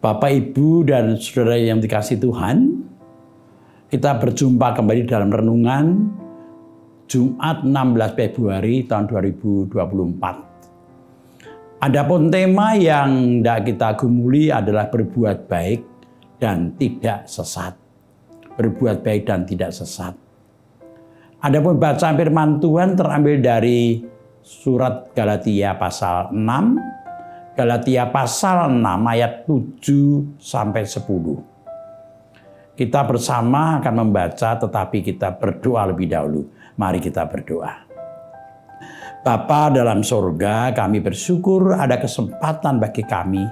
Bapak, Ibu, dan saudara yang dikasihi Tuhan, kita berjumpa kembali dalam renungan Jumat 16 Februari tahun 2024. Adapun tema yang hendak kita gumuli adalah berbuat baik dan tidak sesat. Berbuat baik dan tidak sesat. Adapun bacaan firman Tuhan terambil dari surat Galatia pasal 6, Galatia pasal 6 ayat 7 sampai 10. Kita bersama akan membaca, tetapi kita berdoa lebih dahulu. Mari kita berdoa. Bapa dalam surga, kami bersyukur ada kesempatan bagi kami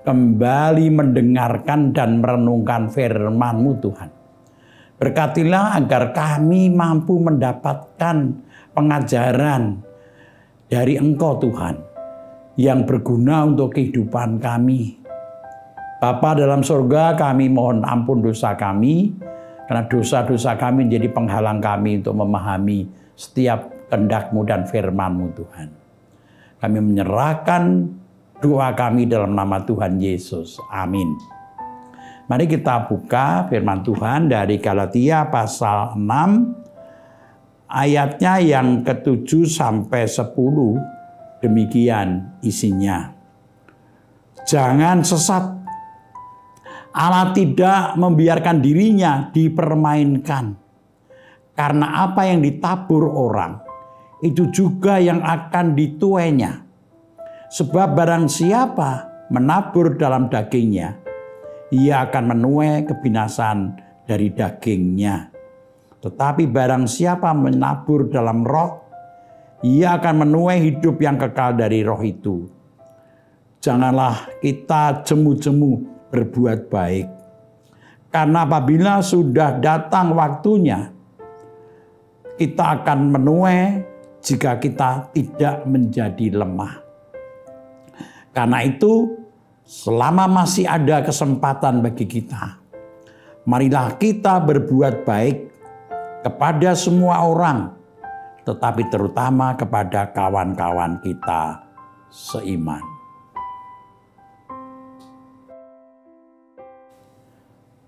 kembali mendengarkan dan merenungkan firman-Mu Tuhan. Berkatilah agar kami mampu mendapatkan pengajaran dari Engkau Tuhan yang berguna untuk kehidupan kami. Bapa dalam surga, kami mohon ampun dosa kami, karena dosa-dosa kami menjadi penghalang kami untuk memahami setiap kehendak-Mu dan firman-Mu Tuhan. Kami menyerahkan doa kami dalam nama Tuhan Yesus. Amin. Mari kita buka firman Tuhan dari Galatia pasal 6, ayatnya yang ke-7 sampai 10. Demikian isinya. Jangan sesat. Allah tidak membiarkan dirinya dipermainkan. Karena apa yang ditabur orang, itu juga yang akan dituainya. Sebab barang siapa menabur dalam dagingnya, ia akan menuai kebinasan dari dagingnya. Tetapi barang siapa menabur dalam roh, ia akan menuai hidup yang kekal dari roh itu. Janganlah kita jemu-jemu berbuat baik. Karena apabila sudah datang waktunya, kita akan menuai jika kita tidak menjadi lemah. Karena itu, selama masih ada kesempatan bagi kita, marilah kita berbuat baik kepada semua orang, tetapi terutama kepada kawan-kawan kita seiman.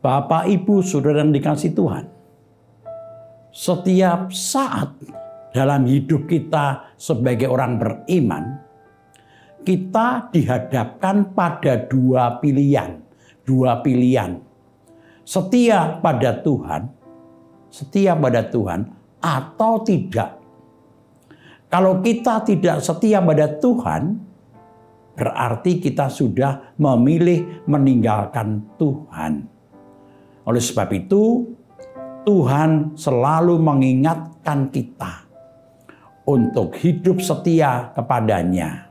Bapak, Ibu, saudara yang dikasihi Tuhan, setiap saat dalam hidup kita sebagai orang beriman, kita dihadapkan pada dua pilihan. Setia pada Tuhan atau tidak. Kalau kita tidak setia pada Tuhan, berarti kita sudah memilih meninggalkan Tuhan. Oleh sebab itu, Tuhan selalu mengingatkan kita untuk hidup setia kepadanya.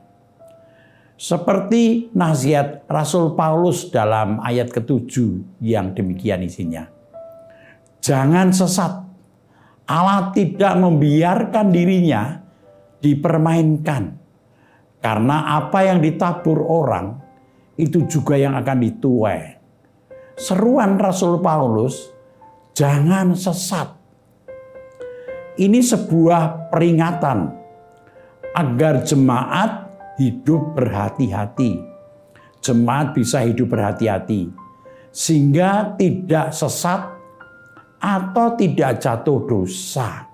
Seperti nasihat Rasul Paulus dalam ayat ke-7 yang demikian isinya. Jangan sesat. Allah tidak membiarkan dirinya dipermainkan. Karena apa yang ditabur orang, itu juga yang akan dituai. Seruan Rasul Paulus, jangan sesat. Ini sebuah peringatan agar jemaat hidup berhati-hati. Jemaat bisa hidup berhati-hati sehingga tidak sesat atau tidak jatuh dosa.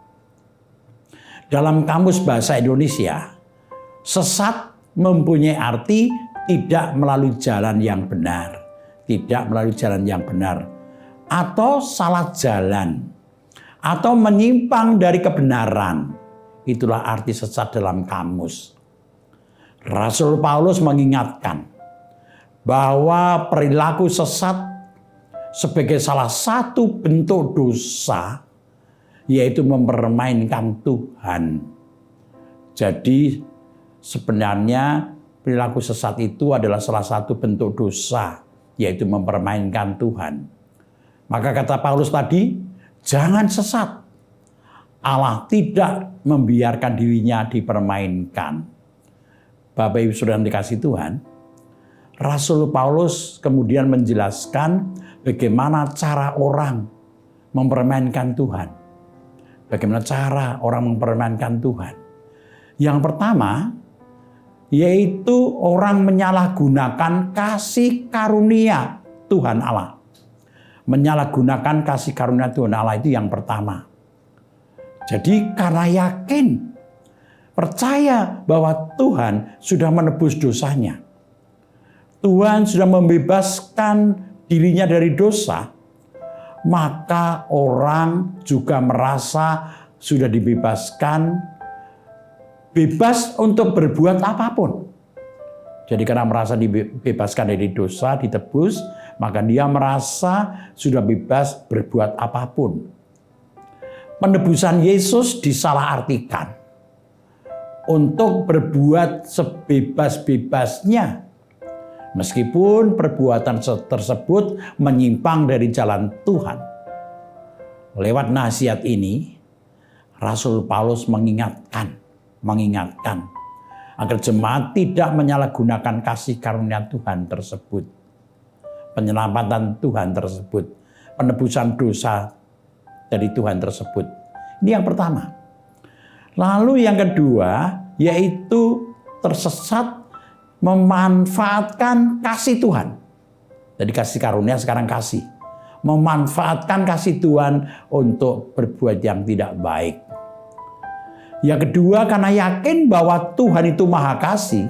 Dalam Kamus Bahasa Indonesia, sesat mempunyai arti tidak melalui jalan yang benar. Tidak melalui jalan yang benar. Atau salah jalan. Atau menyimpang dari kebenaran. Itulah arti sesat dalam kamus. Rasul Paulus mengingatkan bahwa perilaku sesat sebagai salah satu bentuk dosa, yaitu mempermainkan Tuhan. Jadi sebenarnya perilaku sesat itu adalah salah satu bentuk dosa, yaitu mempermainkan Tuhan. Maka kata Paulus tadi, jangan sesat. Allah tidak membiarkan dirinya dipermainkan. Bapak, Ibu, saudara yang dikasihi Tuhan, Rasul Paulus kemudian menjelaskan bagaimana cara orang mempermainkan Tuhan. Bagaimana cara orang mempermainkan Tuhan. Yang pertama, yaitu orang menyalahgunakan kasih karunia Tuhan Allah. Menyalahgunakan kasih karunia Tuhan Allah itu yang pertama. Jadi karena yakin, percaya bahwa Tuhan sudah menebus dosanya. Tuhan sudah membebaskan dirinya dari dosa, maka orang juga merasa sudah dibebaskan, bebas untuk berbuat apapun. Jadi karena merasa dibebaskan dari dosa, ditebus, maka dia merasa sudah bebas berbuat apapun. Penebusan Yesus disalahartikan untuk berbuat sebebas-bebasnya. Meskipun perbuatan tersebut menyimpang dari jalan Tuhan. Lewat nasihat ini, Rasul Paulus mengingatkan agar jemaat tidak menyalahgunakan kasih karunia Tuhan tersebut. Penyelamatan Tuhan tersebut, penebusan dosa dari Tuhan tersebut. Ini yang pertama. Lalu yang kedua, yaitu tersesat memanfaatkan kasih Tuhan. Jadi kasih karunia sekarang kasih. Memanfaatkan kasih Tuhan untuk berbuat yang tidak baik. Yang kedua, karena yakin bahwa Tuhan itu maha kasih,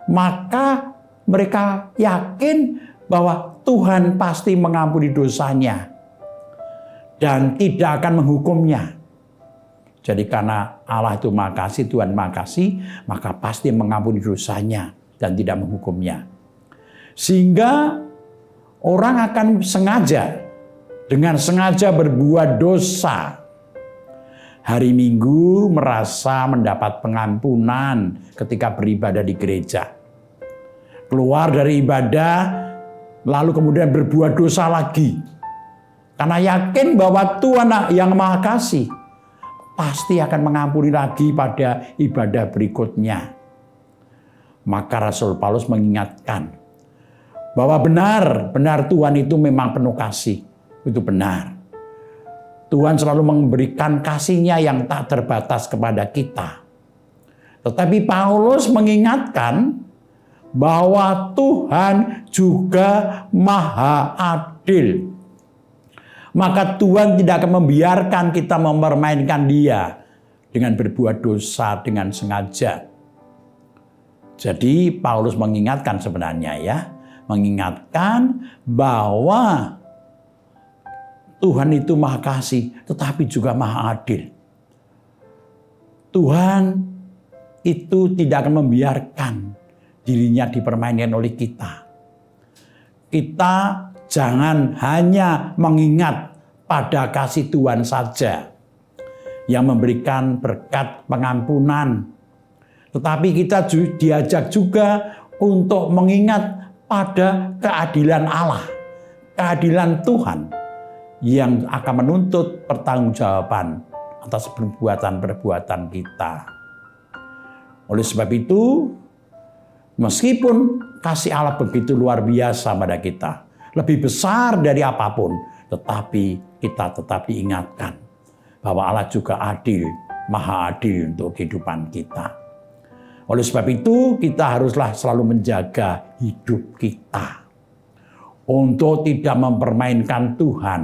maka mereka yakin bahwa Tuhan pasti mengampuni dosanya dan tidak akan menghukumnya. Jadi karena Allah itu maha kasih, Tuhan maha kasih, maka pasti mengampuni dosanya dan tidak menghukumnya. Sehingga orang akan dengan sengaja berbuat dosa. Hari Minggu merasa mendapat pengampunan ketika beribadah di gereja. Keluar dari ibadah, lalu kemudian berbuat dosa lagi. Karena yakin bahwa Tuhan yang maha kasih pasti akan mengampuni lagi pada ibadah berikutnya. Maka Rasul Paulus mengingatkan bahwa benar Tuhan itu memang penuh kasih. Itu benar. Tuhan selalu memberikan kasih-Nya yang tak terbatas kepada kita. Tetapi Paulus mengingatkan bahwa Tuhan juga maha adil. Maka Tuhan tidak akan membiarkan kita mempermainkan Dia dengan berbuat dosa dengan sengaja. Jadi Paulus mengingatkan sebenarnya mengingatkan bahwa Tuhan itu maha kasih, tetapi juga maha adil. Tuhan itu tidak akan membiarkan dirinya dipermainkan oleh kita. Kita jangan hanya mengingat pada kasih Tuhan saja yang memberikan berkat pengampunan. Tetapi kita diajak juga untuk mengingat pada keadilan Allah. Keadilan Tuhan yang akan menuntut pertanggungjawaban atas perbuatan-perbuatan kita. Oleh sebab itu, meskipun kasih Allah begitu luar biasa pada kita, lebih besar dari apapun, tetapi kita tetap diingatkan bahwa Allah juga adil, maha adil untuk kehidupan kita. Oleh sebab itu, kita haruslah selalu menjaga hidup kita untuk tidak mempermainkan Tuhan,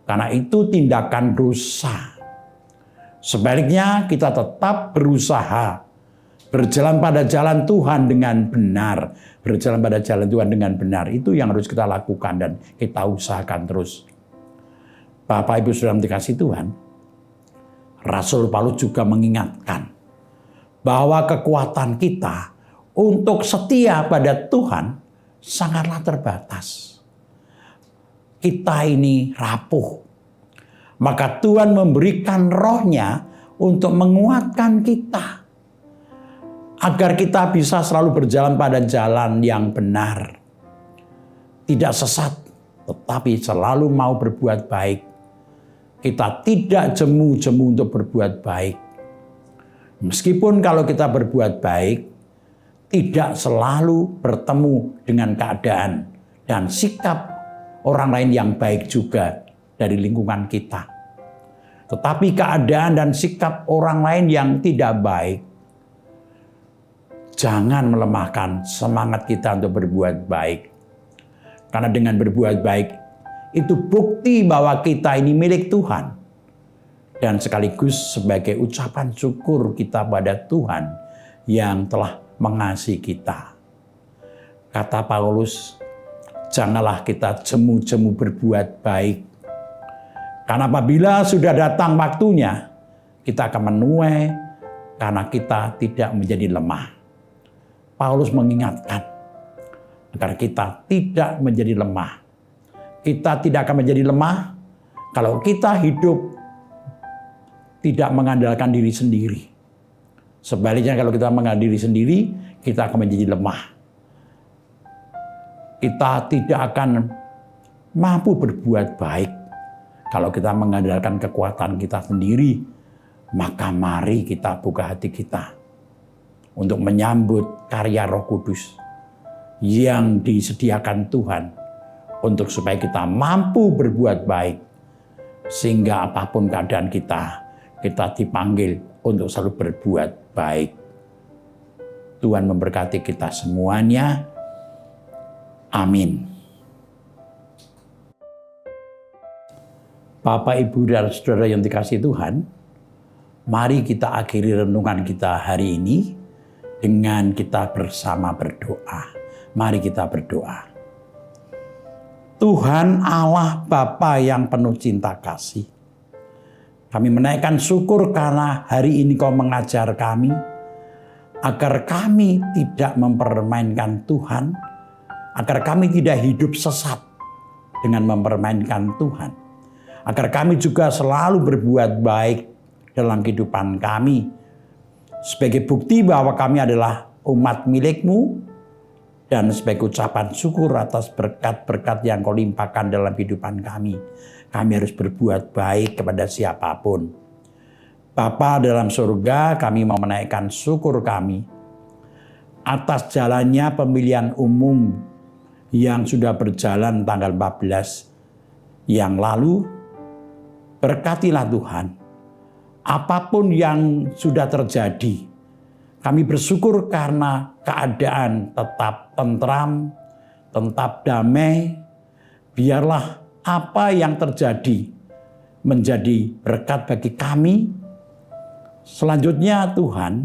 karena itu tindakan dosa. Sebaliknya, kita tetap berusaha berjalan pada jalan Tuhan dengan benar. Berjalan pada jalan Tuhan dengan benar. Itu yang harus kita lakukan dan kita usahakan terus. Bapak Ibu Saudara dikasih Tuhan, Rasul Paulus juga mengingatkan bahwa kekuatan kita untuk setia pada Tuhan sangatlah terbatas. Kita ini rapuh. Maka Tuhan memberikan Roh-Nya untuk menguatkan kita, agar kita bisa selalu berjalan pada jalan yang benar. Tidak sesat, tetapi selalu mau berbuat baik. Kita tidak jemu-jemu untuk berbuat baik. Meskipun kalau kita berbuat baik, tidak selalu bertemu dengan keadaan dan sikap orang lain yang baik juga dari lingkungan kita. Tetapi keadaan dan sikap orang lain yang tidak baik jangan melemahkan semangat kita untuk berbuat baik. Karena dengan berbuat baik, itu bukti bahwa kita ini milik Tuhan. Dan sekaligus sebagai ucapan syukur kita pada Tuhan yang telah mengasihi kita. Kata Paulus, janganlah kita jemu-jemu berbuat baik. Karena apabila sudah datang waktunya, kita akan menuai karena kita tidak menjadi lemah. Paulus mengingatkan agar kita tidak menjadi lemah. Kita tidak akan menjadi lemah kalau kita hidup tidak mengandalkan diri sendiri. Sebaliknya kalau kita mengandalkan diri sendiri, kita akan menjadi lemah. Kita tidak akan mampu berbuat baik kalau kita mengandalkan kekuatan kita sendiri. Maka mari kita buka hati kita untuk menyambut karya Roh Kudus yang disediakan Tuhan untuk supaya kita mampu berbuat baik sehingga apapun keadaan kita dipanggil untuk selalu berbuat baik. Tuhan memberkati kita semuanya. Amin. Bapak, Ibu, dan Saudara yang dikasihi Tuhan, mari kita akhiri renungan kita hari ini dengan kita bersama berdoa. Mari kita berdoa. Tuhan Allah Bapa yang penuh cinta kasih, kami menaikkan syukur karena hari ini Kau mengajar kami agar kami tidak mempermainkan Tuhan, agar kami tidak hidup sesat dengan mempermainkan Tuhan, agar kami juga selalu berbuat baik dalam kehidupan kami, sebagai bukti bahwa kami adalah umat milik-Mu, dan sebagai ucapan syukur atas berkat-berkat yang Kau limpahkan dalam kehidupan kami. Kami harus berbuat baik kepada siapapun. Bapa dalam surga, kami mau menaikkan syukur kami atas jalannya pemilihan umum yang sudah berjalan tanggal 14 yang lalu. Berkatilah Tuhan. Apapun yang sudah terjadi, kami bersyukur karena keadaan tetap tentram, tetap damai. Biarlah apa yang terjadi menjadi berkat bagi kami. Selanjutnya Tuhan,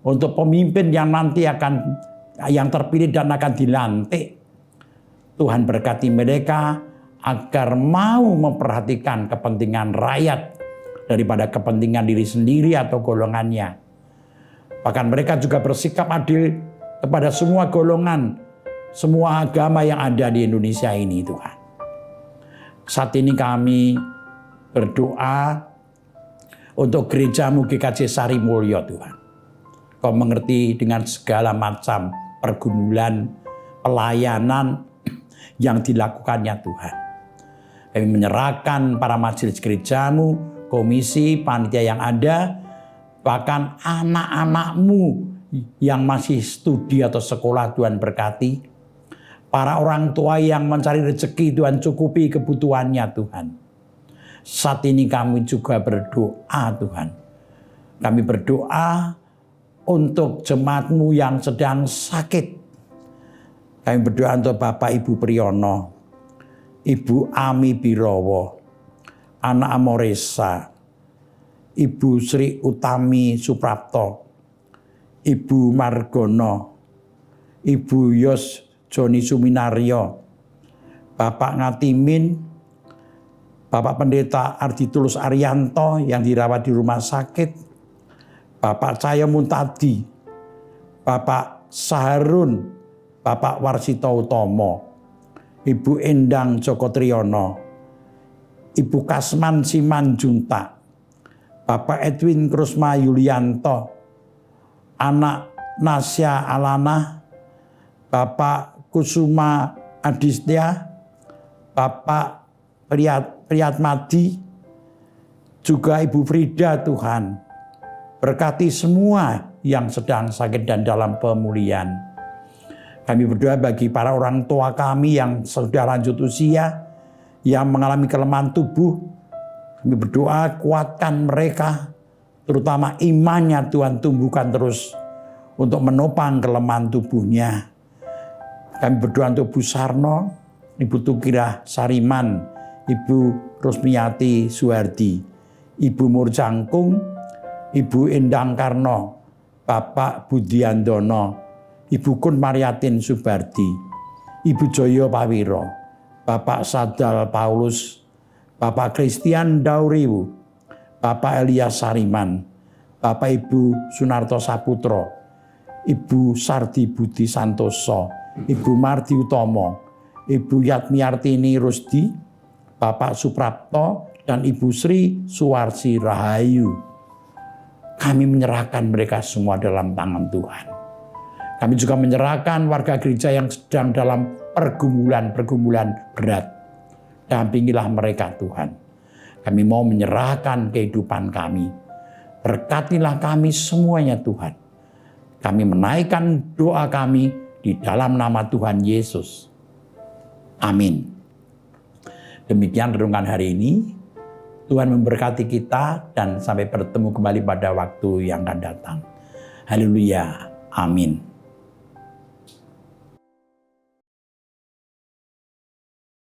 untuk pemimpin yang nanti yang terpilih dan akan dilantik, Tuhan berkati mereka agar mau memperhatikan kepentingan rakyat daripada kepentingan diri sendiri atau golongannya. Bahkan mereka juga bersikap adil kepada semua golongan, semua agama yang ada di Indonesia ini, Tuhan. Saat ini kami berdoa untuk gereja-Mu GKJ Sarimulyo, Tuhan. Kau mengerti dengan segala macam pergumulan, pelayanan yang dilakukannya, Tuhan. Kami menyerahkan para majelis gereja-Mu, komisi, panitia yang ada, bahkan anak-anak-Mu yang masih studi atau sekolah, Tuhan berkati. Para orang tua yang mencari rezeki, Tuhan cukupi kebutuhannya, Tuhan. Saat ini kami juga berdoa, Tuhan. Kami berdoa untuk jemaat-Mu yang sedang sakit. Kami berdoa untuk Bapak Ibu Priyono, Ibu Ami Birowo, Anak Amoresa, Ibu Sri Utami Suprapto, Ibu Margono, Ibu Yos Joni Suminaryo, Bapak Ngatimin, Bapak Pendeta Arditulus Arianto yang dirawat di rumah sakit, Bapak Cahyo Muntadi, Bapak Saharun, Bapak Warsito Utomo, Ibu Endang Joko Triyono, Ibu Kasman Simanjuntak, Bapak Edwin Krusma Yulianto, Anak Nasya Alana, Bapak Kusuma Adistia, Bapak Priyatmadi, juga Ibu Frida, Tuhan. Berkati semua yang sedang sakit dan dalam pemulihan. Kami berdoa bagi para orang tua kami yang sudah lanjut usia, yang mengalami kelemahan tubuh. Kami berdoa kuatkan mereka, terutama imannya Tuhan tumbuhkan terus. untuk menopang kelemahan tubuhnya. Kami berdoa untuk Bu Sarno, Ibu Tukirah Sariman, Ibu Rusmiati Suhardi, Ibu Murjangkung, Ibu Endang Karno, Bapak Budiandono, Ibu Kun Mariatin Subardi, Ibu Joyo Pawiro, Bapak Sadal Paulus, Bapak Christian Dauriwu, Bapak Elias Sariman, Bapak Ibu Sunarto Saputro, Ibu Sardi Budi Santoso, Ibu Mardi Utomo, Ibu Yatmiartini Rusdi, Bapak Suprapto, dan Ibu Sri Suwarsi Rahayu. Kami menyerahkan mereka semua dalam tangan Tuhan. Kami juga menyerahkan warga gereja yang sedang dalam pergumulan berat. Dampingilah mereka Tuhan. Kami mau menyerahkan kehidupan kami. Berkatilah kami semuanya Tuhan. Kami menaikkan doa kami di dalam nama Tuhan Yesus. Amin. Demikian renungan hari ini. Tuhan memberkati kita dan sampai bertemu kembali pada waktu yang akan datang. Haleluya. Amin.